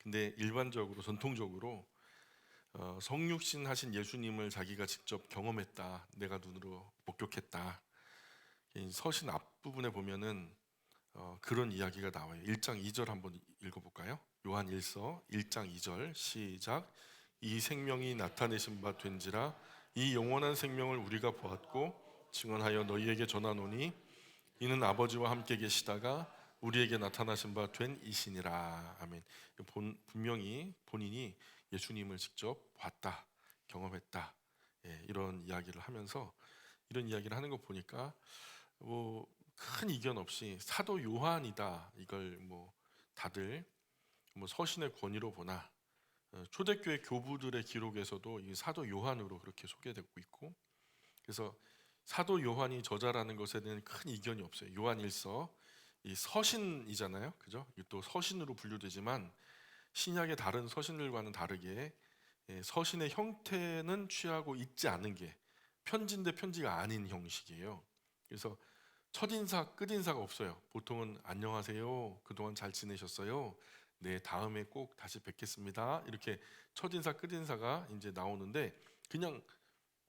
근데 일반적으로 전통적으로 성육신 하신 예수님을 자기가 직접 경험했다, 내가 눈으로 목격했다. 이 서신 앞부분에 보면은 그런 이야기가 나와요. 1장 2절 한번 읽어볼까요? 요한 1서 1장 2절 시작. 이 생명이 나타내신 바 된지라 이 영원한 생명을 우리가 보았고 증언하여 너희에게 전하노니 이는 아버지와 함께 계시다가 우리에게 나타나신 바 된 이시니라. 아멘. 분명히 본인이 예수님을 직접 봤다, 경험했다, 이런 이야기를 하면서 이런 이야기를 하는 거 보니까 뭐 큰 이견 없이 사도 요한이다, 이걸 뭐 다들 뭐 서신의 권위로 보나 초대교회 교부들의 기록에서도 이 사도 요한으로 그렇게 소개되고 있고, 그래서 사도 요한이 저자라는 것에 대한 큰 이견이 없어요. 요한 1서 이 서신이잖아요, 그죠? 또 서신으로 분류되지만 신약의 다른 서신들과는 다르게 서신의 형태는 취하고 있지 않은 게 편지인데 편지가 아닌 형식이에요. 그래서 첫인사, 끝인사가 없어요. 보통은 안녕하세요, 그동안 잘 지내셨어요, 네, 다음에 꼭 다시 뵙겠습니다, 이렇게 첫인사, 끝인사가 이제 나오는데 그냥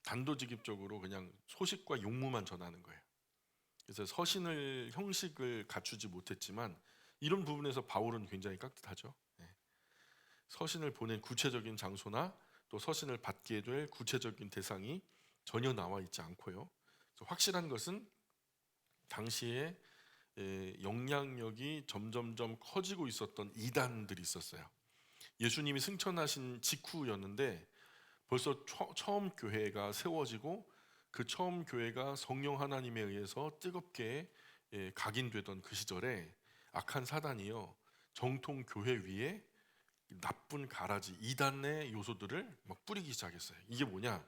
단도직입적으로 그냥 소식과 용무만 전하는 거예요. 그래서 서신을 형식을 갖추지 못했지만 이런 부분에서 바울은 굉장히 깍듯하죠. 서신을 보낸 구체적인 장소나 또 서신을 받게 될 구체적인 대상이 전혀 나와 있지 않고요. 확실한 것은 당시에 영향력이 점점점 커지고 있었던 이단들이 있었어요. 예수님이 승천하신 직후였는데 벌써 처음 교회가 세워지고 그 처음 교회가 성령 하나님에 의해서 뜨겁게 각인되던 그 시절에 악한 사단이요, 정통 교회 위에 나쁜 가라지 이단의 요소들을 막 뿌리기 시작했어요. 이게 뭐냐?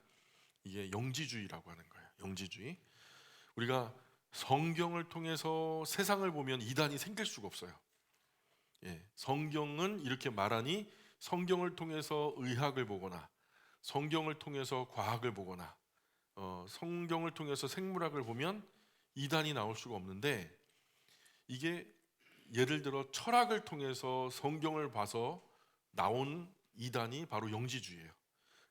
이게 영지주의라고 하는 거예요. 영지주의. 우리가 성경을 통해서 세상을 보면 이단이 생길 수가 없어요. 성경은 이렇게 말하니 성경을 통해서 의학을 보거나 성경을 통해서 과학을 보거나 성경을 통해서 생물학을 보면 이단이 나올 수가 없는데, 이게 예를 들어 철학을 통해서 성경을 봐서 나온 이단이 바로 영지주의예요.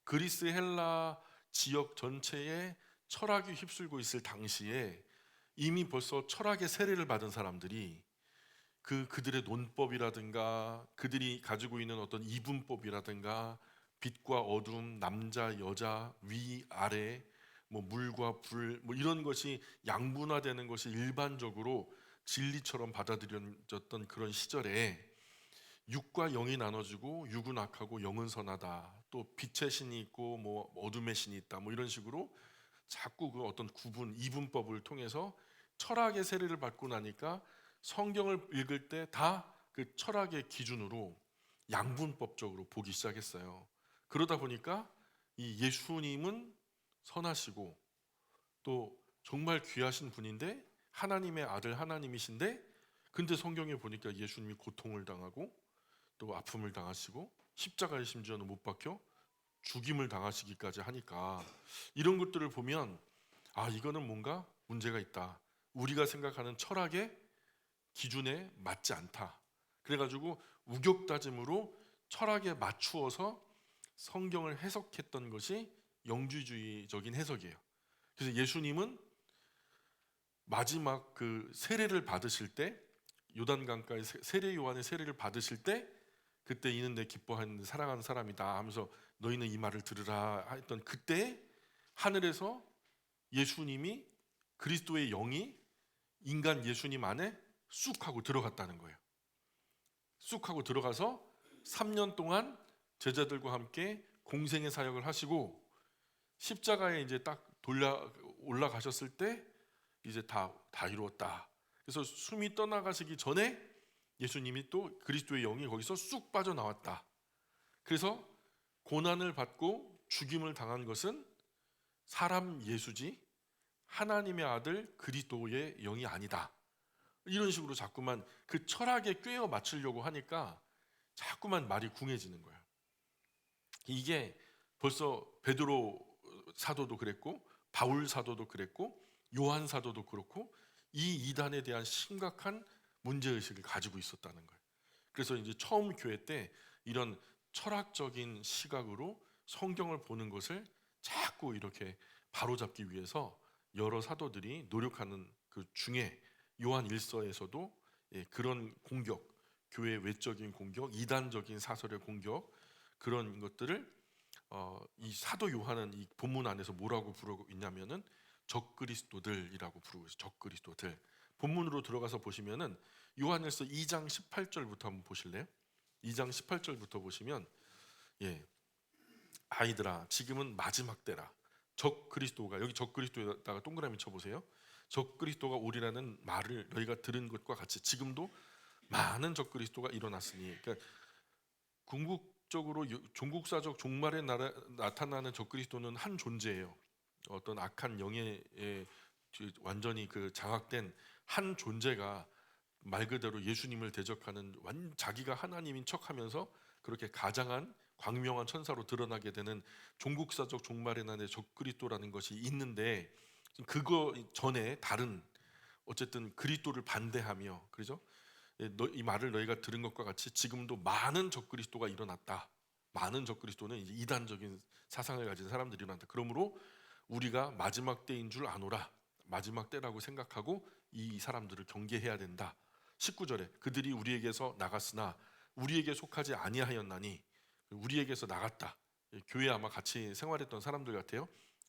그리스 헬라 지역 전체에 철학이 휩쓸고 있을 당시에 이미 벌써 철학의 세례를 받은 사람들이 그들의 논법이라든가 그들이 가지고 있는 어떤 이분법이라든가 빛과 어둠, 남자, 여자, 위, 아래, 뭐 물과 불, 뭐 이런 것이 양분화되는 것이 일반적으로 진리처럼 받아들여졌던 그런 시절에 육과 영이 나눠지고 육은 악하고 영은 선하다, 또 빛의 신이 있고 뭐 어둠의 신이 있다, 뭐 이런 식으로 자꾸 그 어떤 구분, 이분법을 통해서 철학의 세례를 받고 나니까 성경을 읽을 때 다 그 철학의 기준으로 양분법적으로 보기 시작했어요. 그러다 보니까 이 예수님은 선하시고 또 정말 귀하신 분인데 하나님의 아들 하나님이신데, 근데 성경에 보니까 예수님이 고통을 당하고 또 아픔을 당하시고 십자가에 심지어는 못 박혀 죽임을 당하시기까지 하니까 이런 것들을 보면 이거는 뭔가 문제가 있다, 우리가 생각하는 철학의 기준에 맞지 않다. 그래가지고 우격다짐으로 철학에 맞추어서 성경을 해석했던 것이 영주주의적인 해석이에요. 그래서 예수님은 마지막 그 세례를 받으실 때, 요단강가의 세례 요한의 세례를 받으실 때 그때 이는 내 기뻐하는 사랑하는 사람이다 하면서 너희는 이 말을 들으라 했던 그때 하늘에서 예수님이, 그리스도의 영이 인간 예수님 안에 쑥 하고 들어갔다는 거예요. 쑥 하고 들어가서 3년 동안 제자들과 함께 공생의 사역을 하시고 십자가에 이제 딱 올라가셨을 때 이제 다 이루었다. 그래서 숨이 떠나가시기 전에 예수님이 또 그리스도의 영이 거기서 쑥 빠져나왔다. 그래서 고난을 받고 죽임을 당한 것은 사람 예수지 하나님의 아들 그리스도의 영이 아니다. 이런 식으로 자꾸만 그 철학에 꿰어 맞추려고 하니까 자꾸만 말이 궁해지는 거예요. 이게 벌써 베드로 사도도 그랬고 바울 사도도 그랬고 요한 사도도 그렇고 이 이단에 대한 심각한 문제의식을 가지고 있었다는 거예요. 그래서 이제 처음 교회 때 이런 철학적인 시각으로 성경을 보는 것을 자꾸 이렇게 바로잡기 위해서 여러 사도들이 노력하는 그 중에 요한 1서에서도 그런 공격, 교회 외적인 공격, 이단적인 사설의 공격, 그런 것들을 이 사도 요한은 이 본문 안에서 뭐라고 부르고 있냐면은 적그리스도들이라고 부르고 있어요. 적그리스도들. 본문으로 들어가서 보시면은 요한일서 2장 18절부터 한번 보실래요? 2장 18절부터 보시면 아이들아 지금은 마지막 때라. 적그리스도가, 여기 적그리스도에다가 동그라미 쳐보세요. 적그리스도가 오리라는 말을 너희가 들은 것과 같이 지금도 많은 적그리스도가 일어났으니, 그러니까 궁극적으로 종국사적 종말에 나타나는 적그리스도는 한 존재예요. 어떤 악한 영에 완전히 그 장악된 한 존재가 말 그대로 예수님을 대적하는 자기가 하나님인 척하면서 그렇게 가장한 광명한 천사로 드러나게 되는 종국사적 종말의 날의 적그리스도라는 것이 있는데, 그거 전에 다른 어쨌든 그리스도를 반대하며, 그죠? 이 말을 너희가 들은 것과 같이 지금도 많은 적그리스도가 일어났다. 많은 적그리스도는 이제 이단적인 사상을 가진 사람들이 일어났다. 그러므로 우리가 마지막 때인 줄 아노라. 마지막 때라고 생각하고 이 사람들을 경계해야 된다. 19절에 그들이 우리에게서 나갔으나 우리에게 속하지 아니하였나니, 우리에게서 나갔다. 교회 아마 같이 생활했던 사람들 같아요.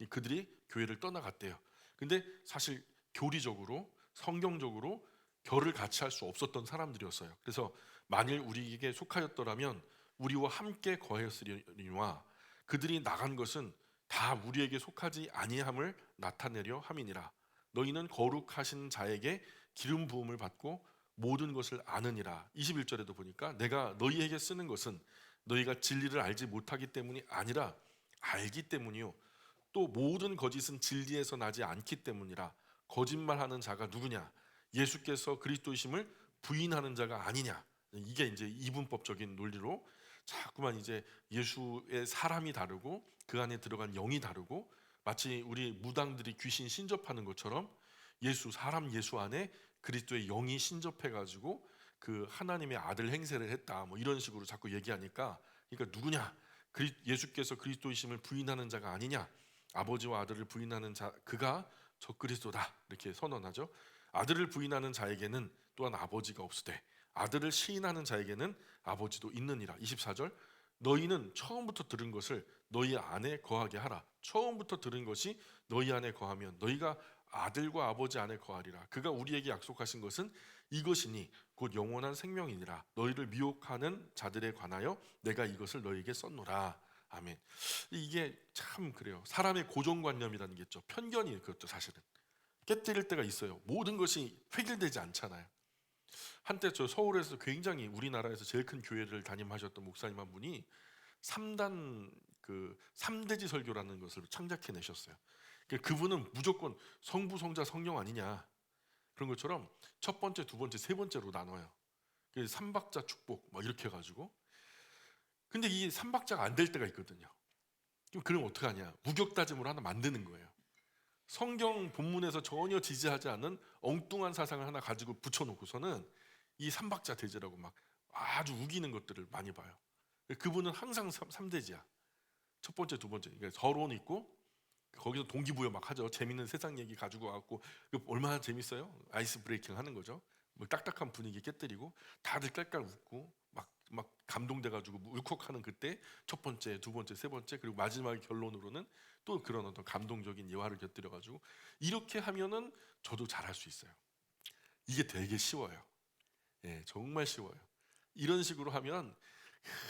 그들이 교회를 떠나갔대요. 근데 사실 교리적으로 성경적으로 결을 같이 할 수 없었던 사람들이었어요. 그래서 만일 우리에게 속하였더라면 우리와 함께 거하였으리니와 그들이 나간 것은 다 우리에게 속하지 아니함을 나타내려 함이니라. 너희는 거룩하신 자에게 기름 부음을 받고 모든 것을 아느니라. 21절에도 보니까 내가 너희에게 쓰는 것은 너희가 진리를 알지 못하기 때문이 아니라 알기 때문이요 또 모든 거짓은 진리에서 나지 않기 때문이라. 거짓말하는 자가 누구냐? 예수께서 그리스도이심을 부인하는 자가 아니냐. 이게 이제 이분법적인 논리로 자꾸만 이제 예수의 사람이 다르고 그 안에 들어간 영이 다르고, 마치 우리 무당들이 귀신 신접하는 것처럼 사람 예수 안에 그리스도의 영이 신접해 가지고 그 하나님의 아들 행세를 했다, 뭐 이런 식으로 자꾸 얘기하니까, 그러니까 누구냐? 예수께서 그리스도이심을 부인하는 자가 아니냐? 아버지와 아들을 부인하는 자, 그가 적그리스도다, 이렇게 선언하죠. 아들을 부인하는 자에게는 또한 아버지가 없으되 아들을 시인하는 자에게는 아버지도 있느니라. 24절 너희는 처음부터 들은 것을 너희 안에 거하게 하라. 처음부터 들은 것이 너희 안에 거하면 너희가 아들과 아버지 안에 거하리라. 그가 우리에게 약속하신 것은 이것이니 곧 영원한 생명이니라. 너희를 미혹하는 자들에 관하여 내가 이것을 너희에게 썼노라. 아멘. 이게 참 그래요. 사람의 고정관념이라는 게 있죠. 편견이, 그것도 사실은 깨뜨릴 때가 있어요. 모든 것이 획일되지 않잖아요. 한때 저 서울에서 굉장히 우리나라에서 제일 큰 교회를 담임하셨던 목사님 한 분이 3단 그 3대지 설교라는 것을 창작해 내셨어요. 그분은 무조건 성부, 성자, 성령 아니냐, 그런 것처럼 첫 번째, 두 번째, 세 번째로 나눠요. 삼박자 축복 막 이렇게 해가지고. 근데 이 삼박자가 안 될 때가 있거든요. 그럼 어떻게 하냐? 무격다짐으로 하나 만드는 거예요. 성경 본문에서 전혀 지지하지 않는 엉뚱한 사상을 하나 가지고 붙여놓고서는 이 삼박자 대제라고 막 아주 우기는 것들을 많이 봐요. 그분은 항상 3대지야. 첫 번째, 두 번째. 그러니까 서론 있고 거기서 동기부여 막 하죠. 재밌는 세상 얘기 가지고 와갖고 얼마나 재밌어요? 아이스 브레이킹 하는 거죠. 뭐 딱딱한 분위기 깨뜨리고 다들 깔깔 웃고 막 감동돼가지고 울컥하는 그때 첫 번째, 두 번째, 세 번째, 그리고 마지막 결론으로는 또 그런 어떤 감동적인 예화를 곁들여가지고 이렇게 하면은 저도 잘할 수 있어요. 이게 되게 쉬워요. 정말 쉬워요. 이런 식으로 하면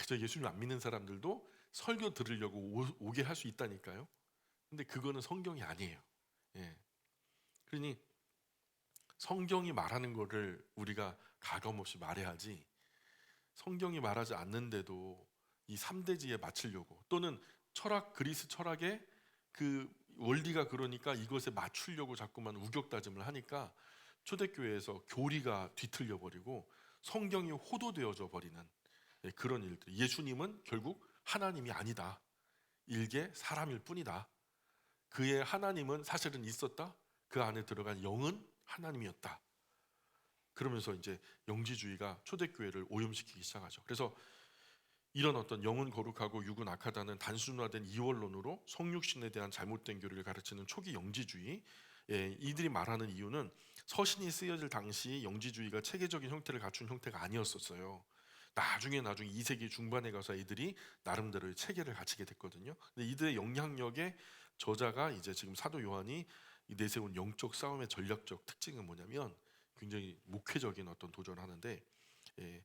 저 예수님 안 믿는 사람들도 설교 들으려고 오게 할 수 있다니까요. 근데 그거는 성경이 아니에요. 그러니 성경이 말하는 거를 우리가 가감없이 말해야지, 성경이 말하지 않는데도 이 3대지에 맞추려고, 또는 그리스 철학의 그 원리가 그러니까 이것에 맞추려고 자꾸만 우격다짐을 하니까 초대교회에서 교리가 뒤틀려 버리고 성경이 호도되어져 버리는 그런 일들. 예수님은 결국 하나님이 아니다. 일개 사람일 뿐이다. 그의 하나님은 사실은 있었다. 그 안에 들어간 영은 하나님이었다. 그러면서 이제 영지주의가 초대교회를 오염시키기 시작하죠. 그래서 이런 어떤 영은 거룩하고 육은 악하다는 단순화된 이원론으로 성육신에 대한 잘못된 교리를 가르치는 초기 영지주의, 이들이 말하는 이유는 서신이 쓰여질 당시 영지주의가 체계적인 형태를 갖춘 형태가 아니었었어요. 나중에 2세기 중반에 가서 이들이 나름대로의 체계를 갖추게 됐거든요. 근데 이들의 영향력의 저자가 이제 지금 사도 요한이 내세운 영적 싸움의 전략적 특징은 뭐냐면 굉장히 목회적인 어떤 도전을 하는데, 예,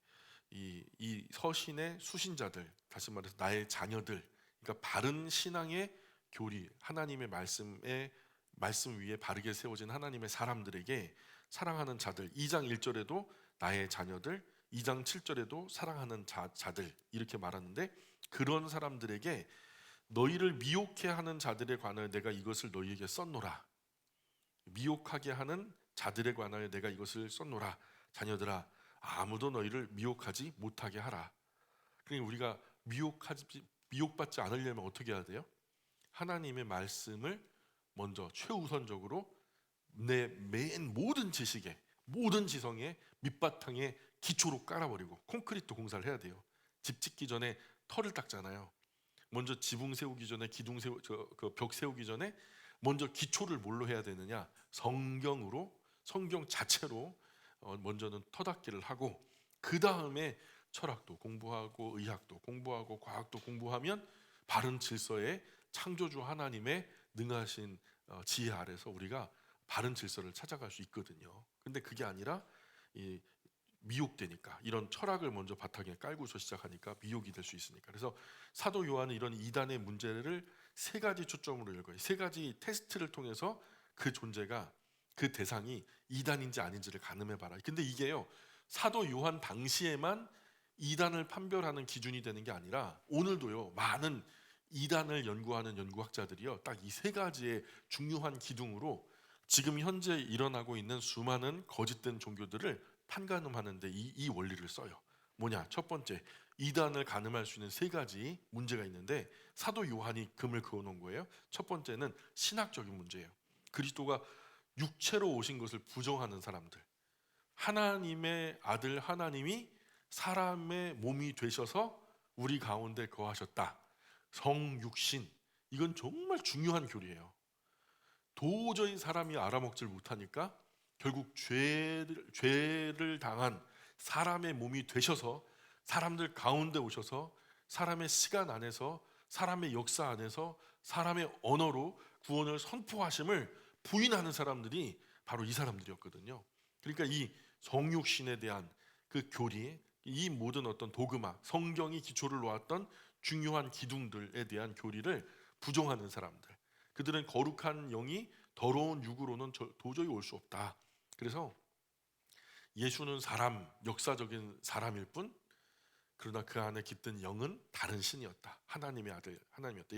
이 서신의 수신자들, 다시 말해서 나의 자녀들, 그러니까 바른 신앙의 교리, 하나님의 말씀 위에 바르게 세워진 하나님의 사람들에게 사랑하는 자들, 2장 1절에도 나의 자녀들, 2장 7절에도 사랑하는 자들 이렇게 말하는데, 그런 사람들에게 너희를 미혹해 하는 자들에 관하여 내가 이것을 너희에게 썼노라. 미혹하게 하는 자들에 관하여 내가 이것을 썼노라. 자녀들아, 아무도 너희를 미혹하지 못하게 하라. 그러니까 우리가 미혹받지 않으려면 어떻게 해야 돼요? 하나님의 말씀을 먼저 최우선적으로 내 맨 모든 지식에, 모든 지성에, 밑바탕에 기초로 깔아버리고 콘크리트 공사를 해야 돼요. 집 짓기 전에 털을 닦잖아요. 먼저 지붕 세우기 전에, 벽 세우기 전에 먼저 기초를 뭘로 해야 되느냐? 성경으로, 성경 자체로 먼저는 터닦기를 하고, 그 다음에 철학도 공부하고 의학도 공부하고 과학도 공부하면 바른 질서의 창조주 하나님의 능하신 지혜 아래서 우리가 바른 질서를 찾아갈 수 있거든요. 근데 그게 아니라 이 미혹되니까, 이런 철학을 먼저 바탕에 깔고서 시작하니까 미혹이 될 수 있으니까. 그래서 사도 요한은 이런 이단의 문제를 세 가지 초점으로 읽어요. 세 가지 테스트를 통해서 그 존재가, 그 대상이 이단인지 아닌지를 가늠해봐라. 근데 이게요, 사도 요한 당시에만 이단을 판별하는 기준이 되는 게 아니라 오늘도요, 많은 이단을 연구하는 연구학자들이요, 딱 이 세 가지의 중요한 기둥으로 지금 현재 일어나고 있는 수많은 거짓된 종교들을 판가름하는데 이 원리를 써요. 뭐냐? 첫 번째, 이단을 가늠할 수 있는 세 가지 문제가 있는데 사도 요한이 금을 그어놓은 거예요. 첫 번째는 신학적인 문제예요. 그리스도가 육체로 오신 것을 부정하는 사람들, 하나님의 아들 하나님이 사람의 몸이 되셔서 우리 가운데 거하셨다, 성육신, 이건 정말 중요한 교리예요. 도저히 사람이 알아먹질 못하니까 결국 죄를 당한 사람의 몸이 되셔서 사람들 가운데 오셔서 사람의 시간 안에서, 사람의 역사 안에서, 사람의 언어로 구원을 선포하심을 부인하는 사람들이 바로 이 사람들이었거든요. 그러니까 이 성육신에 대한 그 교리, 이 모든 어떤 도그마, 성경이 기초를 놓았던 중요한 기둥들에 대한 교리를 부정하는 사람들, 그들은 거룩한 영이 더러운 육으로는 도저히 올 수 없다. 그래서 예수는 사람, 역사적인 사람일 뿐, 그러나 그 안에 깃든 영은 다른 신이었다, 하나님의 아들 하나님이었다,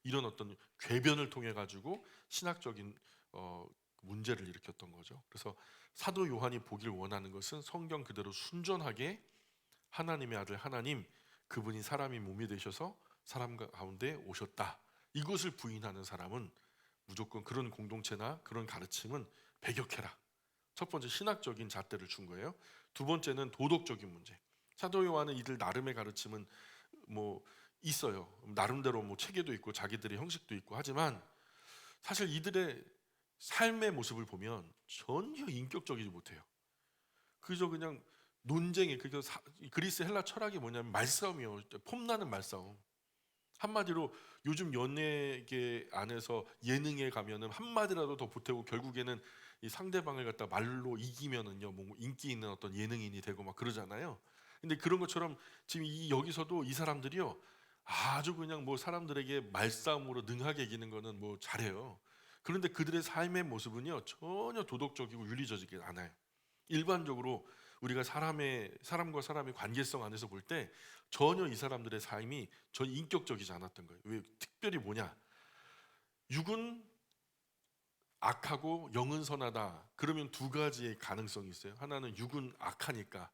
이런 어떤 궤변을 통해 가지고 신학적인 문제를 일으켰던 거죠. 그래서 사도 요한이 보길 원하는 것은 성경 그대로 순전하게 하나님의 아들 하나님, 그분이 사람이 몸이 되셔서 사람 가운데 오셨다, 이것을 부인하는 사람은 무조건 그런 공동체나 그런 가르침은 배격해라. 첫 번째, 신학적인 잣대를 준 거예요. 두 번째는 도덕적인 문제. 사도 요한은 이들 나름의 가르침은 뭐 있어요. 나름대로 뭐 체계도 있고 자기들의 형식도 있고 하지만 사실 이들의 삶의 모습을 보면 전혀 인격적이지 못해요. 그저 그냥 논쟁이, 그리스 헬라 철학이 뭐냐면 말싸움이요. 폼나는 말싸움. 한마디로 요즘 연예계 안에서 예능에 가면은 한마디라도 더 보태고 결국에는 이 상대방을 갖다 말로 이기면은요, 뭐 인기 있는 어떤 예능인이 되고 막 그러잖아요. 근데 그런 것처럼 지금 여기서도 이 사람들이요, 아주 그냥 뭐 사람들에게 말싸움으로 능하게 이기는 거는 뭐 잘해요. 그런데 그들의 삶의 모습은요, 전혀 도덕적이고 윤리적이지 않아요. 일반적으로 우리가 사람과 사람의 관계성 안에서 볼 때 전혀 이 사람들의 삶이 전 인격적이지 않았던 거예요. 왜? 특별히 뭐냐? 육은 악하고 영은 선하다. 그러면 두 가지의 가능성이 있어요. 하나는 육은 악하니까,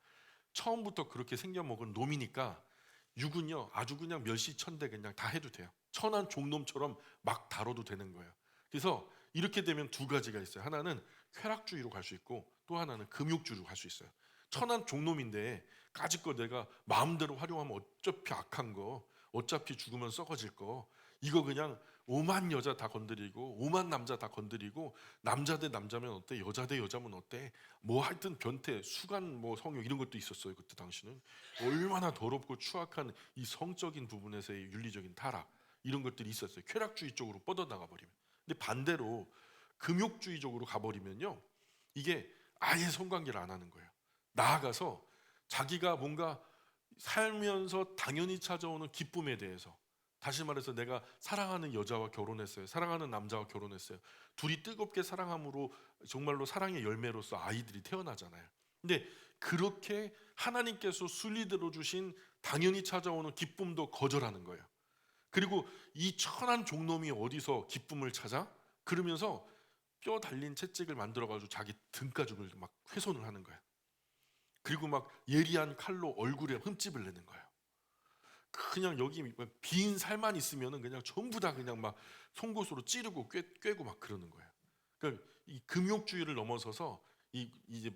처음부터 그렇게 생겨먹은 놈이니까 육은요 아주 그냥 멸시천대 그냥 다 해도 돼요. 천한 종놈처럼 막 다뤄도 되는 거예요. 그래서 이렇게 되면 두 가지가 있어요. 하나는 쾌락주의로 갈 수 있고 또 하나는 금욕주의로 갈 수 있어요. 천한 종놈인데 까짓거 내가 마음대로 활용하면 어차피 악한 거, 어차피 죽으면 썩어질 거, 이거 그냥 오만 여자 다 건드리고 오만 남자 다 건드리고, 남자 대 남자면 어때, 여자 대 여자면 어때, 뭐 하여튼 변태, 수간, 뭐 성욕 이런 것도 있었어요. 그때 당시는 얼마나 더럽고 추악한 이 성적인 부분에서의 윤리적인 타락, 이런 것들이 있었어요. 쾌락주의 쪽으로 뻗어나가 버리면. 근데 반대로 금욕주의적으로 가버리면요, 이게 아예 성관계를 안 하는 거예요. 나아가서 자기가 뭔가 살면서 당연히 찾아오는 기쁨에 대해서, 다시 말해서 내가 사랑하는 여자와 결혼했어요, 사랑하는 남자와 결혼했어요, 둘이 뜨겁게 사랑함으로 정말로 사랑의 열매로서 아이들이 태어나잖아요. 근데 그렇게 하나님께서 순리대로 주신 당연히 찾아오는 기쁨도 거절하는 거예요. 그리고 이 천한 종놈이 어디서 기쁨을 찾아? 그러면서 뼈 달린 채찍을 만들어가지고 자기 등가죽을 막 훼손을 하는 거예요. 그리고 막 예리한 칼로 얼굴에 흠집을 내는 거예요. 그냥 여기 빈 살만 있으면은 그냥 전부 다 그냥 막 송곳으로 찌르고 꿰고 막 그러는 거예요. 그러니까 이 금욕주의를 넘어서서 이제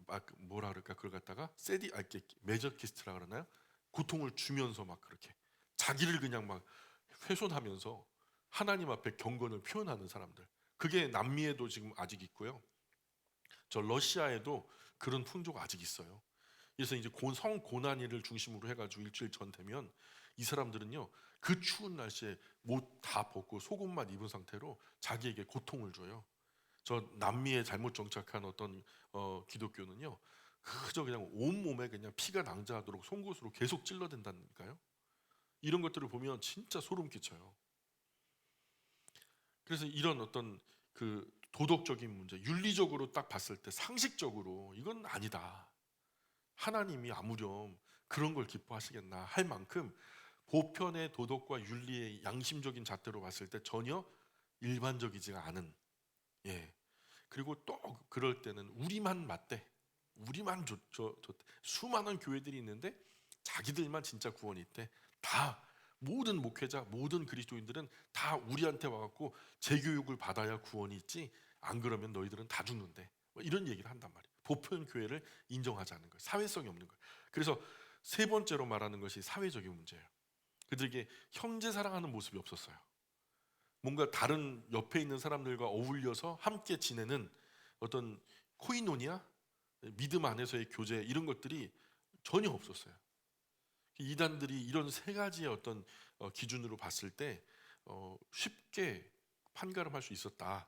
막 뭐라 그럴까, 그걸 갖다가 이렇게 메저키스트라 그러나요? 고통을 주면서 막 그렇게 자기를 그냥 막 훼손하면서 하나님 앞에 경건을 표현하는 사람들, 그게 남미에도 지금 아직 있고요. 저 러시아에도 그런 풍조가 아직 있어요. 그래서 이제 성 고난이를 중심으로 해가지고 일주일 전 되면 이 사람들은요, 그 추운 날씨에 옷 다 벗고 속옷만 입은 상태로 자기에게 고통을 줘요. 저 남미에 잘못 정착한 어떤 기독교는요, 그저 그냥 온 몸에 그냥 피가 낭자하도록 송곳으로 계속 찔러댄다니까요. 이런 것들을 보면 진짜 소름 끼쳐요. 그래서 이런 어떤 그 도덕적인 문제, 윤리적으로 딱 봤을 때 상식적으로 이건 아니다, 하나님이 아무렴 그런 걸 기뻐하시겠나 할 만큼 보편의 도덕과 윤리의 양심적인 잣대로 봤을 때 전혀 일반적이지가 않은, 예. 그리고 또 그럴 때는 우리만 맞대, 우리만 좋대, 수많은 교회들이 있는데 자기들만 진짜 구원이 있대, 다 모든 목회자, 모든 그리스도인들은 다 우리한테 와갖고 재교육을 받아야 구원이 있지, 안 그러면 너희들은 다 죽는데, 뭐 이런 얘기를 한단 말이에요. 보편 교회를 인정하지 않는 거예요. 사회성이 없는 거예요. 그래서 세 번째로 말하는 것이 사회적인 문제예요. 그들에게 형제 사랑하는 모습이 없었어요. 뭔가 다른 옆에 있는 사람들과 어울려서 함께 지내는 어떤 코이노니아, 믿음 안에서의 교제, 이런 것들이 전혀 없었어요. 이단들이 이런 세 가지의 어떤 기준으로 봤을 때 쉽게 판가름할 수 있었다.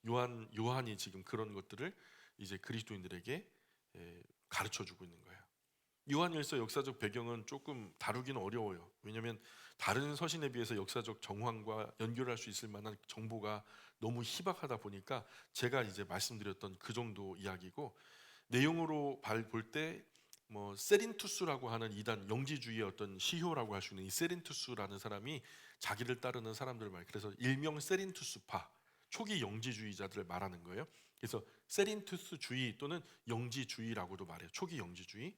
요한이 지금 그런 것들을 이제 그리스도인들에게 가르쳐 주고 있는 거예요. 요한일서 역사적 배경은 조금 다루기는 어려워요. 왜냐하면 다른 서신에 비해서 역사적 정황과 연결할 수 있을 만한 정보가 너무 희박하다 보니까 제가 이제 말씀드렸던 그 정도 이야기고, 내용으로 볼 때 뭐 세린투스라고 하는 이단 영지주의의 어떤 시효라고 할 수 있는 이 세린투스라는 사람이 자기를 따르는 사람들 말, 그래서 일명 세린투스파, 초기 영지주의자들을 말하는 거예요. 그래서 세린투스주의 또는 영지주의라고도 말해요. 초기 영지주의.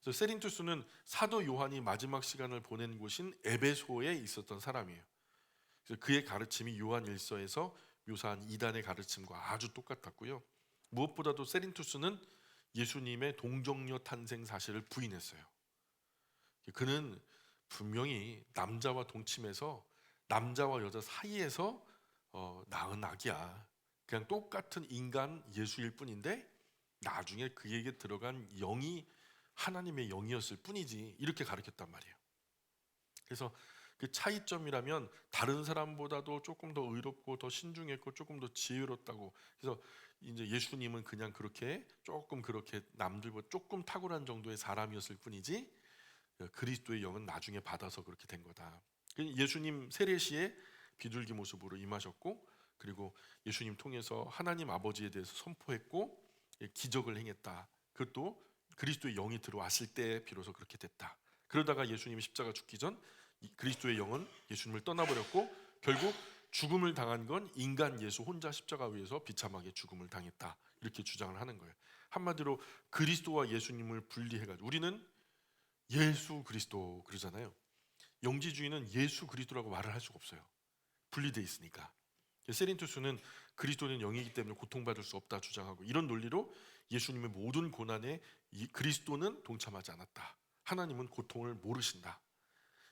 그래서 세린투스는 사도 요한이 마지막 시간을 보낸 곳인 에베소에 있었던 사람이에요. 그래서 그의 가르침이 요한 일서에서 묘사한 이단의 가르침과 아주 똑같았고요. 무엇보다도 세린투스는 예수님의 동정녀 탄생 사실을 부인했어요. 그는 분명히 남자와 동침해서 남자와 여자 사이에서 낳은 아기야. 그냥 똑같은 인간 예수일 뿐인데 나중에 그에게 들어간 영이 하나님의 영이었을 뿐이지, 이렇게 가르쳤단 말이에요. 그래서 그 차이점이라면 다른 사람보다도 조금 더 의롭고 더 신중했고 조금 더 지혜롭다고. 그래서 이제 예수님은 그냥 그렇게 조금 그렇게 남들보다 조금 탁월한 정도의 사람이었을 뿐이지, 그리스도의 영은 나중에 받아서 그렇게 된 거다. 예수님 세례시에 비둘기 모습으로 임하셨고, 그리고 예수님 통해서 하나님 아버지에 대해서 선포했고 기적을 행했다. 그것도 그리스도의 영이 들어왔을 때 비로소 그렇게 됐다. 그러다가 예수님이 십자가 죽기 전 그리스도의 영은 예수님을 떠나버렸고, 결국 죽음을 당한 건 인간 예수 혼자 십자가 위에서 비참하게 죽음을 당했다, 이렇게 주장을 하는 거예요. 한마디로 그리스도와 예수님을 분리해가지고 우리는 예수 그리스도 그러잖아요. 영지주의는 예수 그리스도라고 말을 할 수가 없어요. 분리돼 있으니까. 세린투스는 그리스도는 영이기 때문에 고통받을 수 없다 주장하고, 이런 논리로 예수님의 모든 고난에 이 그리스도는 동참하지 않았다. 하나님은 고통을 모르신다.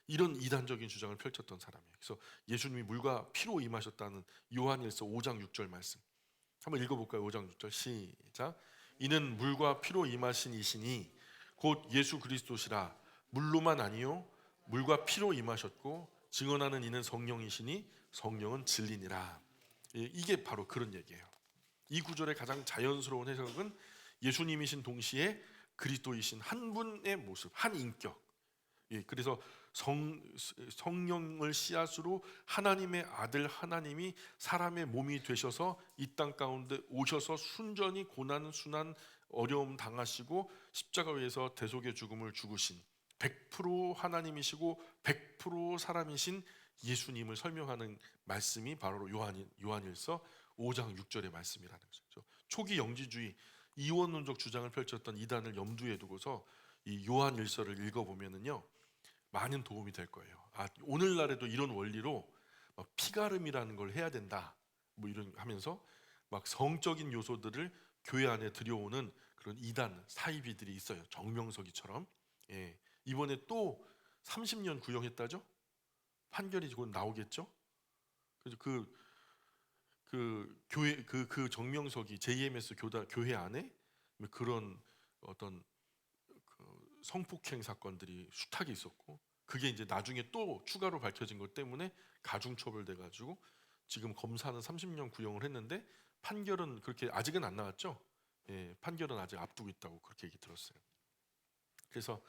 이런 이단적인 주장을 펼쳤던 사람이에요. 그래서 예수님이 물과 피로 임하셨다는 요한일서 5장 6절 말씀 한번 읽어볼까요? 5장 6절 시작. 이는 물과 피로 임하신 이시니 곧 예수 그리스도시라. 물로만 아니요 물과 피로 임하셨고 증언하는 이는 성령이시니 성령은 진리니라. 이게 바로 그런 얘기예요. 이 구절의 가장 자연스러운 해석은 예수님이신 동시에 그리스도이신 한 분의 모습, 한 인격. 그래서 성령을 씨앗으로 하나님의 아들 하나님이 사람의 몸이 되셔서 이 땅 가운데 오셔서 순전히 고난 순환 어려움 당하시고 십자가 위에서 대속의 죽음을 죽으신 100% 하나님이시고 100% 사람이신 예수님을 설명하는 말씀이 바로 요한일서 5장 6절의 말씀이라는 거죠. 초기 영지주의 이원론적 주장을 펼쳤던 이단을 염두에 두고서 이 요한일서를 읽어보면은요 많은 도움이 될 거예요. 오늘날에도 이런 원리로 피가름이라는 걸 해야 된다. 뭐 이런 하면서 막 성적인 요소들을 교회 안에 들여오는 그런 이단 사이비들이 있어요. 정명석이처럼. 이번에 또 30년 구형했다죠? 판결이 곧 나오겠죠? 그래서 그 교회 그 정명석이 JMS 교회 안에 그런 어떤 성폭행 사건들이 숱하게 있었고 그게 이제 나중에 또 추가로 밝혀진 것 때문에 가중처벌돼 가지고 지금 검사는 30년 구형을 했는데 판결은 그렇게 아직은 안 나왔죠. 판결은 아직 앞두고 있다고 그렇게 얘기 들었어요. 그래서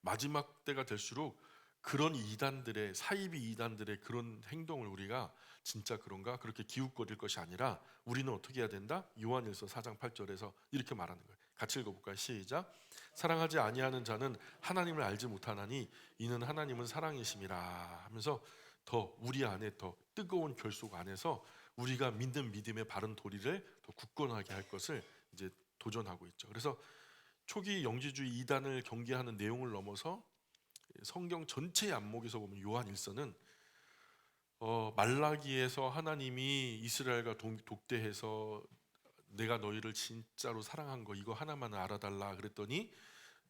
마지막 때가 될수록 그런 이단들의 사이비 이단들의 그런 행동을 우리가 진짜 그런가 그렇게 기웃거릴 것이 아니라 우리는 어떻게 해야 된다? 요한일서 4장 8절에서 이렇게 말하는 거예요. 같이 읽어볼까요? 시작. 사랑하지 아니하는 자는 하나님을 알지 못하나니 이는 하나님은 사랑이심이라 하면서 더 우리 안에 더 뜨거운 결속 안에서 우리가 믿는 믿음의 바른 도리를 더 굳건하게 할 것을 이제 도전하고 있죠. 그래서 초기 영지주의 이단을 경계하는 내용을 넘어서 성경 전체의 안목에서 보면 요한일서는 말라기에서 하나님이 이스라엘과 독대해서 내가 너희를 진짜로 사랑한 거 이거 하나만 알아달라 그랬더니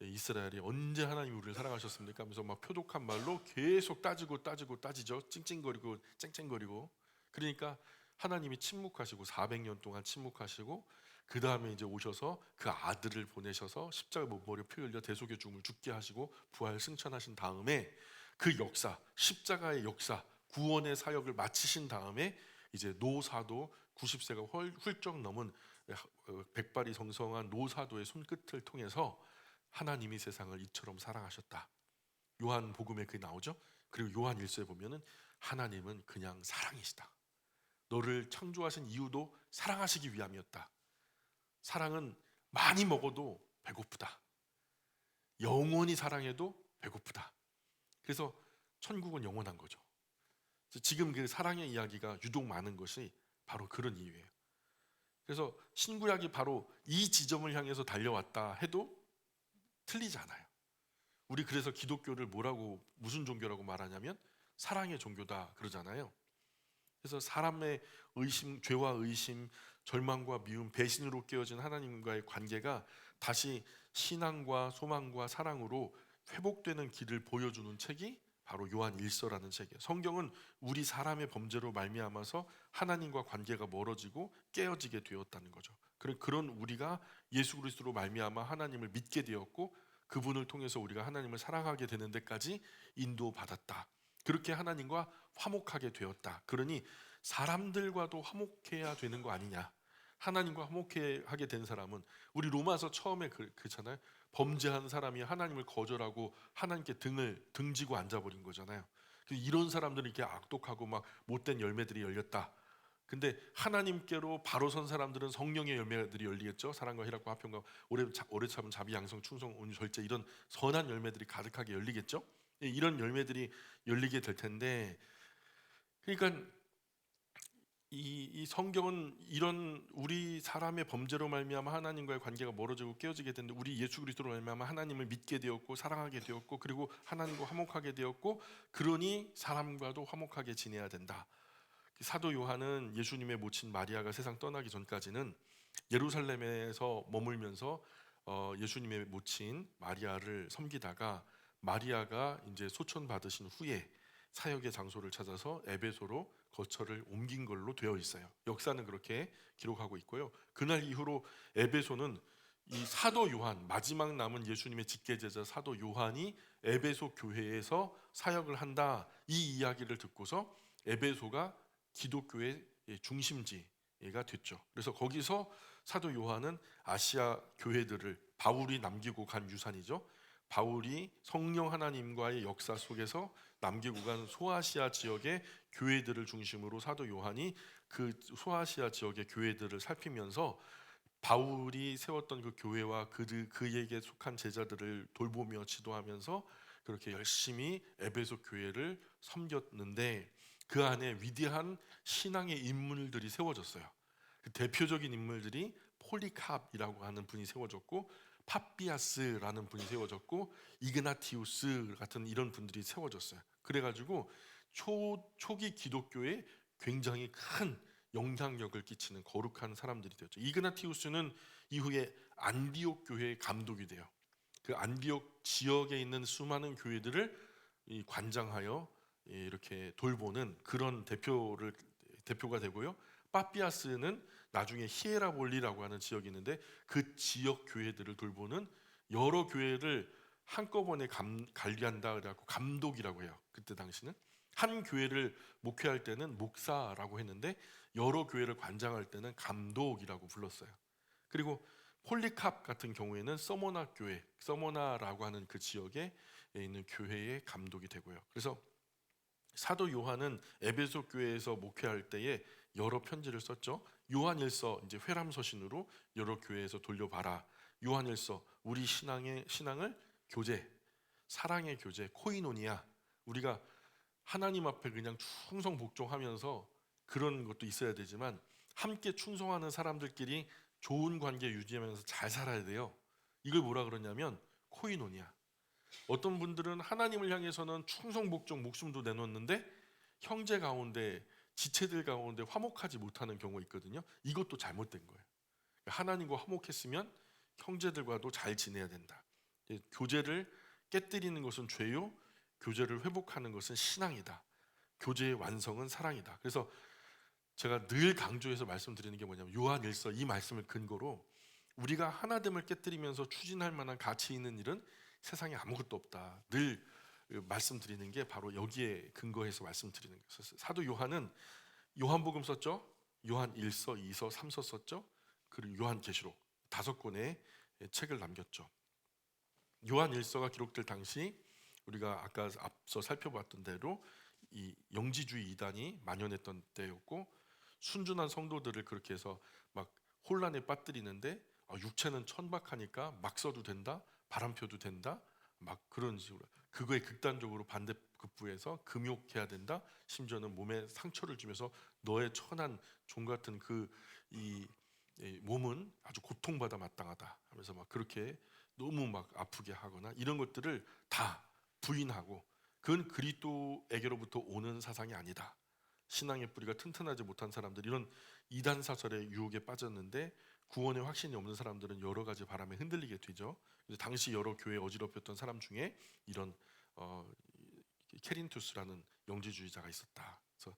이스라엘이 언제 하나님이 우리를 사랑하셨습니까? 하면서 막 표독한 말로 계속 따지죠. 찡찡거리고 쨍쨍거리고. 그러니까 하나님이 침묵하시고 400년 동안 침묵하시고 그 다음에 이제 오셔서 그 아들을 보내셔서 십자가 머리 피 흘려 대속의 죽음을 죽게 하시고 부활 승천하신 다음에 그 역사 십자가의 역사 구원의 사역을 마치신 다음에 이제 노사도 90세가 훌쩍 넘은 백발이 성성한 노사도의 손끝을 통해서 하나님이 세상을 이처럼 사랑하셨다. 요한복음에 그게 나오죠. 그리고 요한일서에 보면은 하나님은 그냥 사랑이시다. 너를 창조하신 이유도 사랑하시기 위함이었다. 사랑은 많이 먹어도 배고프다. 영원히 사랑해도 배고프다. 그래서 천국은 영원한 거죠. 지금 그 사랑의 이야기가 유독 많은 것이 바로 그런 이유예요. 그래서 신구약이 바로 이 지점을 향해서 달려왔다 해도 틀리지 않아요. 우리 그래서 기독교를 뭐라고 무슨 종교라고 말하냐면 사랑의 종교다 그러잖아요. 그래서 사람의 의심, 죄와 의심, 절망과 미움, 배신으로 깨어진 하나님과의 관계가 다시 신앙과 소망과 사랑으로 회복되는 길을 보여주는 책이 바로 요한일서라는 책이에요. 성경은 우리 사람의 범죄로 말미암아서 하나님과 관계가 멀어지고 깨어지게 되었다는 거죠. 그런 우리가 예수 그리스도로 말미암아 하나님을 믿게 되었고 그분을 통해서 우리가 하나님을 사랑하게 되는 데까지 인도받았다. 그렇게 하나님과 화목하게 되었다. 그러니 사람들과도 화목해야 되는 거 아니냐. 하나님과 화목하게 된 사람은 우리 로마서 처음에 그렇잖아요. 범죄한 사람이 하나님을 거절하고 하나님께 등지고 앉아버린 거잖아요. 이런 사람들은 이렇게 악독하고 막 못된 열매들이 열렸다. 근데 하나님께로 바로 선 사람들은 성령의 열매들이 열리겠죠. 사랑과 희락과 화평과 오래 참은 자비 양성 충성 온유 절제 이런 선한 열매들이 가득하게 열리겠죠. 이런 열매들이 열리게 될 텐데 그러니까 이 성경은 이런 우리 사람의 범죄로 말미암아 하나님과의 관계가 멀어지고 깨어지게 됐는데 우리 예수 그리스도로 말미암아 하나님을 믿게 되었고 사랑하게 되었고 그리고 하나님과 화목하게 되었고 그러니 사람과도 화목하게 지내야 된다. 사도 요한은 예수님의 모친 마리아가 세상 떠나기 전까지는 예루살렘에서 머물면서 예수님의 모친 마리아를 섬기다가 마리아가 이제 소천 받으신 후에 사역의 장소를 찾아서 에베소로 거처를 옮긴 걸로 되어 있어요. 역사는 그렇게 기록하고 있고요. 그날 이후로 에베소는 이 사도 요한, 마지막 남은 예수님의 직계제자 사도 요한이 에베소 교회에서 사역을 한다, 이 이야기를 듣고서 에베소가 기독교의 중심지가 됐죠. 그래서 거기서 사도 요한은 아시아 교회들을, 바울이 남기고 간 유산이죠, 바울이 성령 하나님과의 역사 속에서 남기고 간 소아시아 지역의 교회들을 중심으로 사도 요한이 그 소아시아 지역의 교회들을 살피면서 바울이 세웠던 그 교회와 그에게 속한 제자들을 돌보며 지도하면서 그렇게 열심히 에베소 교회를 섬겼는데, 그 안에 위대한 신앙의 인물들이 세워졌어요. 그 대표적인 인물들이 폴리캅이라고 하는 분이 세워졌고, 팝비아스라는 분이 세워졌고, 이그나티우스 같은 이런 분들이 세워졌어요. 그래가지고 초기 기독교에 굉장히 큰 영향력을 끼치는 거룩한 사람들이 되었죠. 이그나티우스는 이후에 안디옥 교회의 감독이 돼요. 그 안디옥 지역에 있는 수많은 교회들을 관장하여 이렇게 돌보는 그런 대표가 되고요. 빠피아스는 나중에 히에라볼리라고 하는 지역이 있는데 그 지역 교회들을 돌보는, 여러 교회를 한꺼번에 관리한다 그래갖고 감독이라고 해요. 그때 당시는 한 교회를 목회할 때는 목사라고 했는데 여러 교회를 관장할 때는 감독이라고 불렀어요. 그리고 폴리캅 같은 경우에는 서머나 교회, 서머나라고 하는 그 지역에 있는 교회의 감독이 되고요. 그래서 사도 요한은 에베소 교회에서 목회할 때에 여러 편지를 썼죠. 요한일서 이제 회람서신으로 여러 교회에서 돌려봐라. 요한일서 우리 신앙을 교제, 사랑의 교제, 코이노니아, 우리가 하나님 앞에 그냥 충성 복종하면서 그런 것도 있어야 되지만 함께 충성하는 사람들끼리 좋은 관계 유지하면서 잘 살아야 돼요. 이걸 뭐라 그러냐면 코이노니아. 어떤 분들은 하나님을 향해서는 충성 복종 목숨도 내놓는데 형제 가운데, 지체들 가운데 화목하지 못하는 경우가 있거든요. 이것도 잘못된 거예요. 하나님과 화목했으면 형제들과도 잘 지내야 된다. 교제를 깨뜨리는 것은 죄요, 교제를 회복하는 것은 신앙이다. 교제의 완성은 사랑이다. 그래서 제가 늘 강조해서 말씀드리는 게 뭐냐면 요한일서 이 말씀을 근거로 우리가 하나됨을 깨뜨리면서 추진할 만한 가치 있는 일은 세상에 아무것도 없다, 늘 말씀드리는 게 바로 여기에 근거해서 말씀드리는 거예요. 사도 요한은 요한복음 썼죠, 요한 1서, 2서, 3서 썼죠, 그리고 요한계시록 5권의 책을 남겼죠. 요한 1서가 기록될 당시 우리가 아까 앞서 살펴봤던 대로 이 영지주의 이단이 만연했던 때였고, 순전한 성도들을 그렇게 해서 막 혼란에 빠뜨리는데 육체는 천박하니까 막 써도 된다, 바람펴도 된다, 막 그런 식으로 그거에 극단적으로 반대급부해서 금욕해야 된다, 심지어는 몸에 상처를 주면서 너의 천한 종 같은 이 몸은 아주 고통받아 마땅하다 하면서 막 그렇게 너무 막 아프게 하거나 이런 것들을 다 부인하고, 그건 그리스도에게로부터 오는 사상이 아니다, 신앙의 뿌리가 튼튼하지 못한 사람들, 이런 이단 사설의 유혹에 빠졌는데 구원의 확신이 없는 사람들은 여러 가지 바람에 흔들리게 되죠. 그래서 당시 여러 교회에 어지럽혔던 사람 중에 이런 케린투스라는 영지주의자가 있었다. 그래서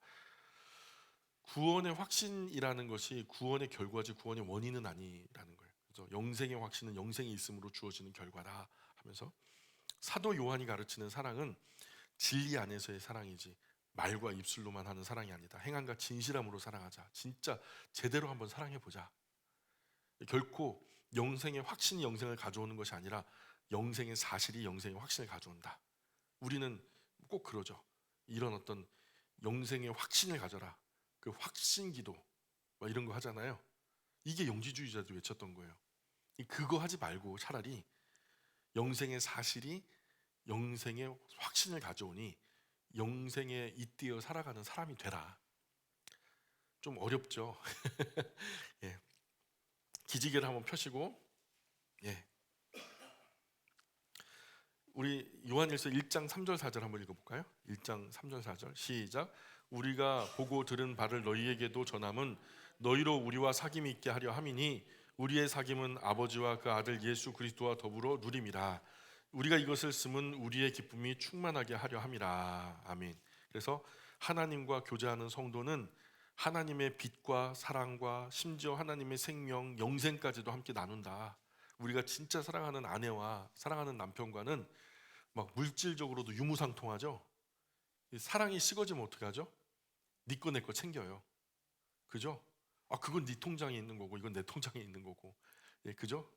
구원의 확신이라는 것이 구원의 결과지 구원의 원인은 아니라는 거예요. 그래서 영생의 확신은 영생이 있음으로 주어지는 결과다 하면서 사도 요한이 가르치는 사랑은 진리 안에서의 사랑이지 말과 입술로만 하는 사랑이 아니다. 행함과 진실함으로 사랑하자. 진짜 제대로 한번 사랑해 보자. 결코 영생의 확신이 영생을 가져오는 것이 아니라 영생의 사실이 영생의 확신을 가져온다. 우리는 꼭 그러죠. 이런 어떤 영생의 확신을 가져라, 그 확신 기도 이런 거 하잖아요. 이게 영지주의자도 외쳤던 거예요. 그거 하지 말고 차라리 영생의 사실이 영생의 확신을 가져오니 영생에 잇대어 살아가는 사람이 되라. 좀 어렵죠. 예. 기지개를 한번 펴시고, 예. 우리 요한일서 1장 3절 4절 한번 읽어볼까요? 1장 3절 4절 시작. 우리가 보고 들은 바를 너희에게도 전함은 너희로 우리와 사귐이 있게 하려 함이니 우리의 사귐은 아버지와 그 아들 예수 그리스도와 더불어 누림이라. 우리가 이것을 쓰면 우리의 기쁨이 충만하게 하려 함이라. 아멘. 그래서 하나님과 교제하는 성도는 하나님의 빛과 사랑과 심지어 하나님의 생명, 영생까지도 함께 나눈다. 우리가 진짜 사랑하는 아내와 사랑하는 남편과는 막 물질적으로도 유무상통하죠. 사랑이 식어지면 어떡하죠? 네 거 내 거 챙겨요. 그죠? 그건 네 통장에 있는 거고 이건 내 통장에 있는 거고. 예, 그죠?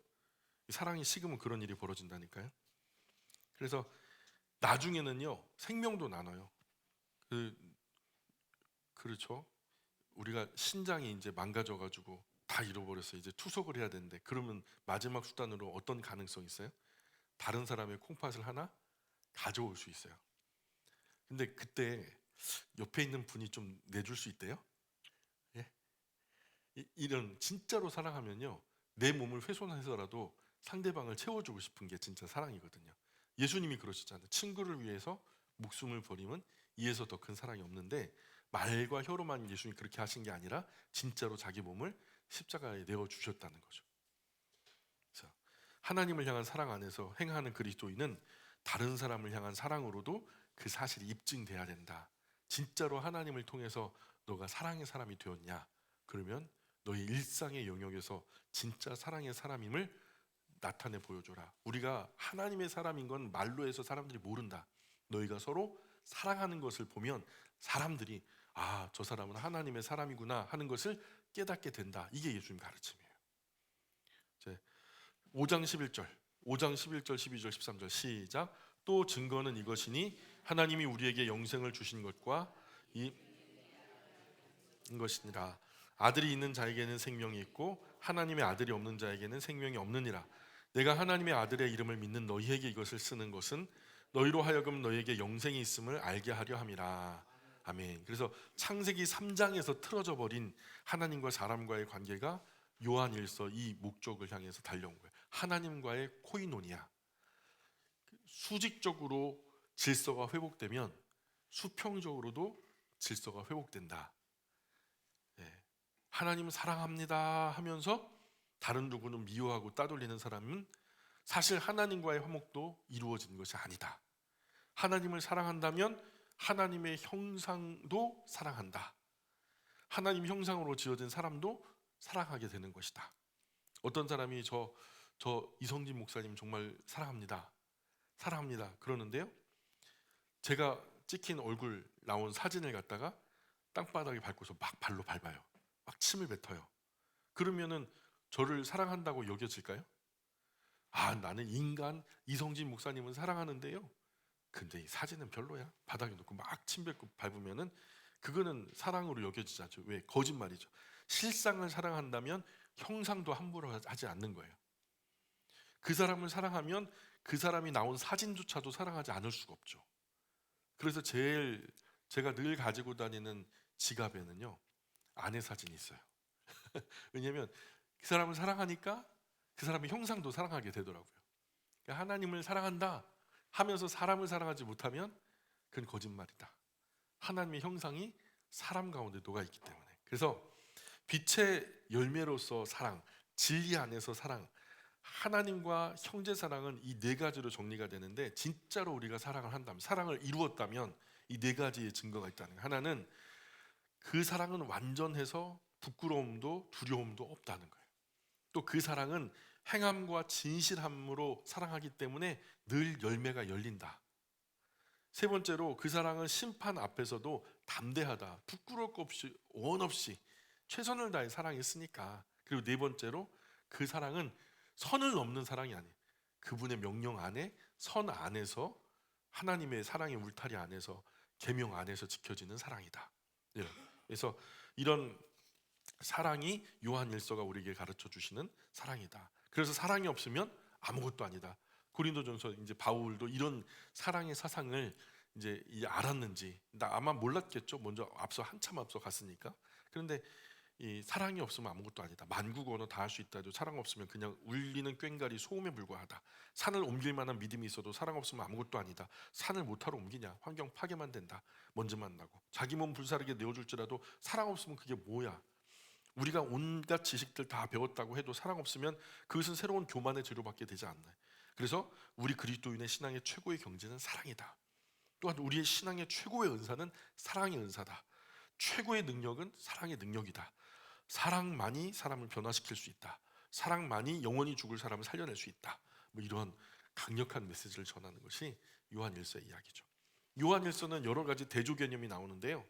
사랑이 식으면 그런 일이 벌어진다니까요. 그래서 나중에는요 생명도 나눠요. 그렇죠. 우리가 신장이 이제 망가져가지고 다 잃어버렸어요. 이제 투석을 해야 되는데 그러면 마지막 수단으로 어떤 가능성이 있어요? 다른 사람의 콩팥을 하나 가져올 수 있어요. 근데 그때 옆에 있는 분이 좀 내줄 수 있대요. 예? 이런 진짜로 사랑하면요 내 몸을 훼손해서라도 상대방을 채워주고 싶은 게 진짜 사랑이거든요. 예수님이 그러시잖아요. 친구를 위해서 목숨을 버리면 이에서 더 큰 사랑이 없는데, 말과 혀로만 예수님이 그렇게 하신 게 아니라 진짜로 자기 몸을 십자가에 내어 주셨다는 거죠. 그래서 하나님을 향한 사랑 안에서 행하는 그리스도인은 다른 사람을 향한 사랑으로도 그 사실이 입증돼야 된다. 진짜로 하나님을 통해서 너가 사랑의 사람이 되었냐? 그러면 너의 일상의 영역에서 진짜 사랑의 사람임을 나타내 보여줘라. 우리가 하나님의 사람인 건 말로 해서 사람들이 모른다. 너희가 서로 사랑하는 것을 보면 사람들이 저 사람은 하나님의 사람이구나 하는 것을 깨닫게 된다. 이게 예수님 가르침이에요. 5장 11절 12절 13절 시작. 또 증거는 이것이니 하나님이 우리에게 영생을 주신 것과 이 것이니라. 아들이 있는 자에게는 생명이 있고 하나님의 아들이 없는 자에게는 생명이 없느니라. 내가 하나님의 아들의 이름을 믿는 너희에게 이것을 쓰는 것은 너희로 하여금 너희에게 영생이 있음을 알게 하려 함이라. 아멘. 그래서 창세기 3장에서 틀어져 버린 하나님과 사람과의 관계가 요한일서 이 목적을 향해서 달려온 거예요. 하나님과의 코이노니아. 수직적으로 질서가 회복되면 수평적으로도 질서가 회복된다. 하나님은 사랑합니다 하면서 다른 누구는 미워하고 따돌리는 사람은 사실 하나님과의 화목도 이루어지는 것이 아니다. 하나님을 사랑한다면 하나님의 형상도 사랑한다. 하나님 형상으로 지어진 사람도 사랑하게 되는 것이다. 어떤 사람이 저 이성진 목사님 정말 사랑합니다 그러는데요, 제가 찍힌 얼굴 나온 사진을 갖다가 땅바닥에 밟고서 막 발로 밟아요. 막 침을 뱉어요. 그러면은 저를 사랑한다고 여겨질까요? 나는 인간 이성진 목사님은 사랑하는데요, 근데 이 사진은 별로야. 바닥에 놓고 막 침 뱉고 밟으면은 그거는 사랑으로 여겨지지 않죠. 왜? 거짓말이죠. 실상을 사랑한다면 형상도 함부로 하지 않는 거예요. 그 사람을 사랑하면 그 사람이 나온 사진조차도 사랑하지 않을 수가 없죠. 그래서 제가 늘 가지고 다니는 지갑에는요 아내 사진이 있어요. 왜냐하면 그 사람을 사랑하니까 그 사람의 형상도 사랑하게 되더라고요. 그러니까 하나님을 사랑한다 하면서 사람을 사랑하지 못하면 그건 거짓말이다. 하나님의 형상이 사람 가운데 녹아있기 때문에. 그래서 빛의 열매로서 사랑, 진리 안에서 사랑, 하나님과 형제 사랑은 이 네 가지로 정리가 되는데, 진짜로 우리가 사랑을 한다면, 사랑을 이루었다면 이 네 가지의 증거가 있다는 거예요. 하나는 그 사랑은 완전해서 부끄러움도 두려움도 없다는 거예요. 또 그 사랑은 행함과 진실함으로 사랑하기 때문에 늘 열매가 열린다. 세 번째로 그 사랑은 심판 앞에서도 담대하다. 부끄러울 것 없이 원 없이 최선을 다해 사랑했으니까. 그리고 네 번째로 그 사랑은 선을 넘는 사랑이 아니에요. 그분의 명령 안에, 선 안에서, 하나님의 사랑의 울타리 안에서, 계명 안에서 지켜지는 사랑이다. 그래서 이런 사랑이 요한일서가 우리에게 가르쳐 주시는 사랑이다. 그래서 사랑이 없으면 아무것도 아니다. 고린도전서 이제 바울도 이런 사랑의 사상을 이제 알았는지, 아마 몰랐겠죠. 먼저 한참 앞서 갔으니까. 그런데 이 사랑이 없으면 아무것도 아니다. 만국 언어 다 할 수 있다 해도 사랑 없으면 그냥 울리는 꽹과리 소음에 불과하다. 산을 옮길 만한 믿음이 있어도 사랑 없으면 아무것도 아니다. 산을 못하러 옮기냐? 환경 파괴만 된다. 먼지만 나고. 자기 몸 불사르게 내어줄지라도 사랑 없으면 그게 뭐야? 우리가 온갖 지식들 다 배웠다고 해도 사랑 없으면 그것은 새로운 교만의 재료밖에 되지 않나요? 그래서 우리 그리스도인의 신앙의 최고의 경지는 사랑이다. 또한 우리의 신앙의 최고의 은사는 사랑의 은사다. 최고의 능력은 사랑의 능력이다. 사랑만이 사람을 변화시킬 수 있다. 사랑만이 영원히 죽을 사람을 살려낼 수 있다. 뭐 이런 강력한 메시지를 전하는 것이 요한일서의 이야기죠. 요한일서는 여러 가지 대조 개념이 나오는데요.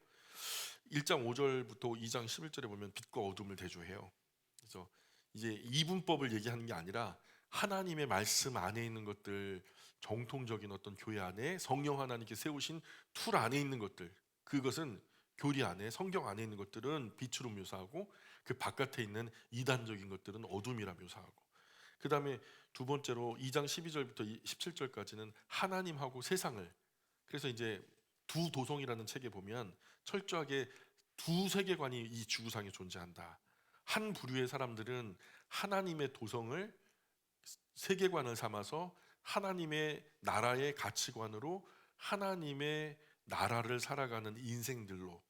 1장 5절부터 2장 11절에 보면 빛과 어둠을 대조해요. 그래서 이제 이분법을 얘기하는 게 아니라 하나님의 말씀 안에 있는 것들, 정통적인 어떤 교회 안에 성령 하나님께 세우신 툴 안에 있는 것들, 그것은 교리 안에 성경 안에 있는 것들은 빛으로 묘사하고 그 바깥에 있는 이단적인 것들은 어둠이라 묘사하고, 그 다음에 두 번째로 2장 12절부터 17절까지는 하나님하고 세상을, 그래서 이제 두 도성이라는 책에 보면 철저하게 두 세계관이 이 지구상에 존재한다. 한 부류의 사람들은 하나님의 도성을 세계관을 삼아서 하나님의 나라의 가치관으로 하나님의 나라를 살아가는 인생들로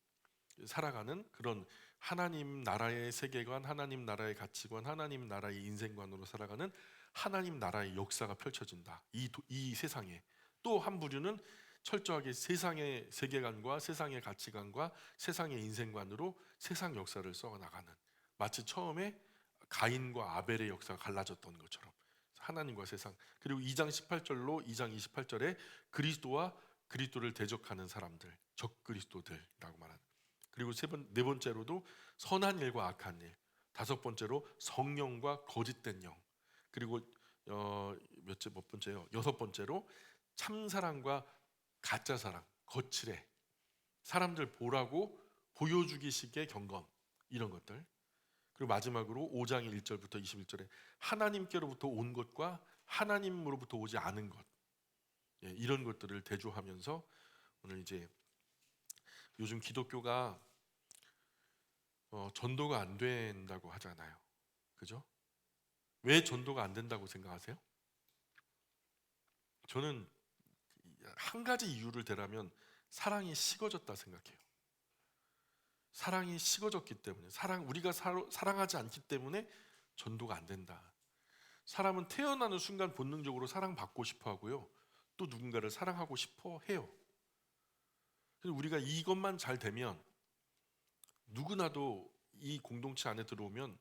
살아가는 그런 하나님 나라의 세계관, 하나님 나라의 가치관, 하나님 나라의 인생관으로 살아가는 하나님 나라의 역사가 펼쳐진다. 이 세상에. 또 한 부류는 철저하게 세상의 세계관과 세상의 가치관과 세상의 인생관으로 세상 역사를 써 나가는, 마치 처음에 가인과 아벨의 역사가 갈라졌던 것처럼 하나님과 세상. 그리고 2장 18절로 2장 28절에 그리스도와 그리스도를 대적하는 사람들, 적그리스도들이라고 말하는. 그리고 네 번째로도 선한 일과 악한 일. 다섯 번째로 성령과 거짓된 영. 그리고 몇 번째요? 여섯 번째로 참사랑과 가짜 사랑, 거칠애, 사람들 보라고 보여주기식의 경건, 이런 것들. 그리고 마지막으로 5장 1절부터 21절에 하나님께로부터 온 것과 하나님으로부터 오지 않은 것, 이런 것들을 대조하면서 오늘 이제 요즘 기독교가 전도가 안 된다고 하잖아요. 그죠? 왜 전도가 안 된다고 생각하세요? 저는 한 가지 이유를 대라면 사랑이 식어졌다 생각해요. 사랑이 식어졌기 때문에, 우리가 사랑하지 않기 때문에 전도가 안 된다. 사람은 태어나는 순간 본능적으로 사랑받고 싶어 하고요, 또 누군가를 사랑하고 싶어 해요. 그래서 우리가 이것만 잘 되면, 누구나도 이 공동체 안에 들어오면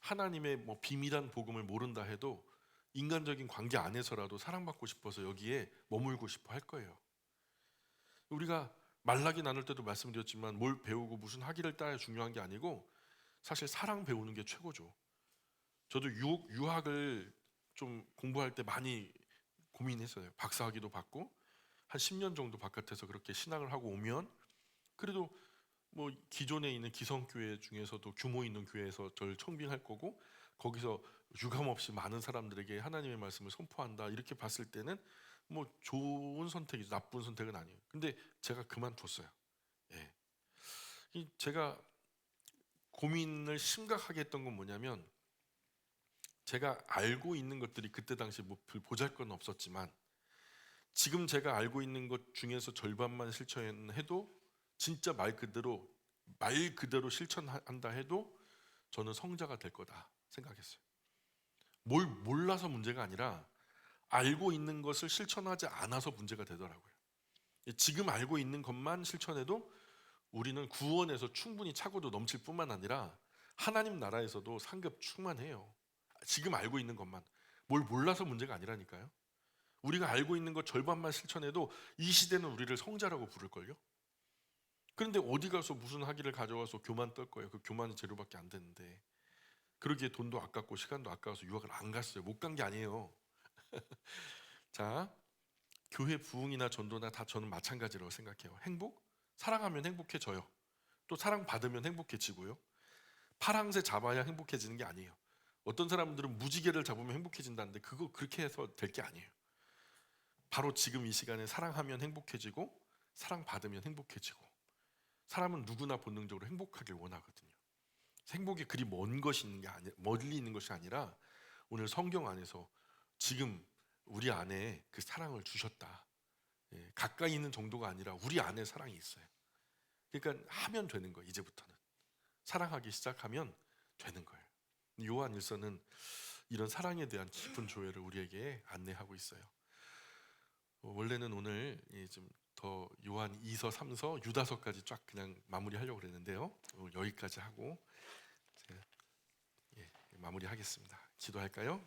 하나님의 뭐 비밀한 복음을 모른다 해도 인간적인 관계 안에서라도 사랑받고 싶어서 여기에 머물고 싶어 할 거예요. 우리가 말라기 나눌 때도 말씀드렸지만 뭘 배우고 무슨 학위를 따야 중요한 게 아니고 사실 사랑 배우는 게 최고죠. 저도 유학을 좀 공부할 때 많이 고민했어요. 박사학위도 받고 한 10년 정도 바깥에서 그렇게 신앙을 하고 오면, 그래도 뭐 기존에 있는 기성교회 중에서도 규모 있는 교회에서 저를 청빙할 거고, 거기서 유감없이 많은 사람들에게 하나님의 말씀을 선포한다, 이렇게 봤을 때는 뭐 좋은 선택이죠. 나쁜 선택은 아니에요. 근데 제가 그만뒀어요. 예. 제가 고민을 심각하게 했던 건 뭐냐면, 제가 알고 있는 것들이 그때 당시 뭐 보잘건 없었지만 지금 제가 알고 있는 것 중에서 절반만 실천해도, 진짜 말 그대로 실천한다 해도 저는 성자가 될 거다 생각했어요. 뭘 몰라서 문제가 아니라 알고 있는 것을 실천하지 않아서 문제가 되더라고요. 지금 알고 있는 것만 실천해도 우리는 구원에서 충분히 차고도 넘칠 뿐만 아니라 하나님 나라에서도 상급 충만해요. 지금 알고 있는 것만. 뭘 몰라서 문제가 아니라니까요. 우리가 알고 있는 것 절반만 실천해도 이 시대는 우리를 성자라고 부를걸요. 그런데 어디 가서 무슨 학위를 가져와서 교만 떨 거예요. 그 교만이 재료밖에 안 되는데. 그러기에 돈도 아깝고 시간도 아까워서 유학을 안 갔어요. 못 간 게 아니에요. 자, 교회 부흥이나 전도나 다 저는 마찬가지라고 생각해요. 행복? 사랑하면 행복해져요. 또 사랑받으면 행복해지고요. 파랑새 잡아야 행복해지는 게 아니에요. 어떤 사람들은 무지개를 잡으면 행복해진다는데 그거 그렇게 해서 될 게 아니에요. 바로 지금 이 시간에 사랑하면 행복해지고 사랑받으면 행복해지고, 사람은 누구나 본능적으로 행복하길 원하거든요. 행복이 그리 멀리 있는 것이 아니라 오늘 성경 안에서 지금 우리 안에 그 사랑을 주셨다. 가까이 있는 정도가 아니라 우리 안에 사랑이 있어요. 그러니까 하면 되는 거예요. 이제부터는 사랑하기 시작하면 되는 거예요. 요한일서는 이런 사랑에 대한 깊은 조회를 우리에게 안내하고 있어요. 원래는 오늘 좀 더 요한 2서, 3서, 유다서까지 쫙 그냥 마무리하려고 그랬는데요. 여기까지 하고 마무리하겠습니다. 기도할까요?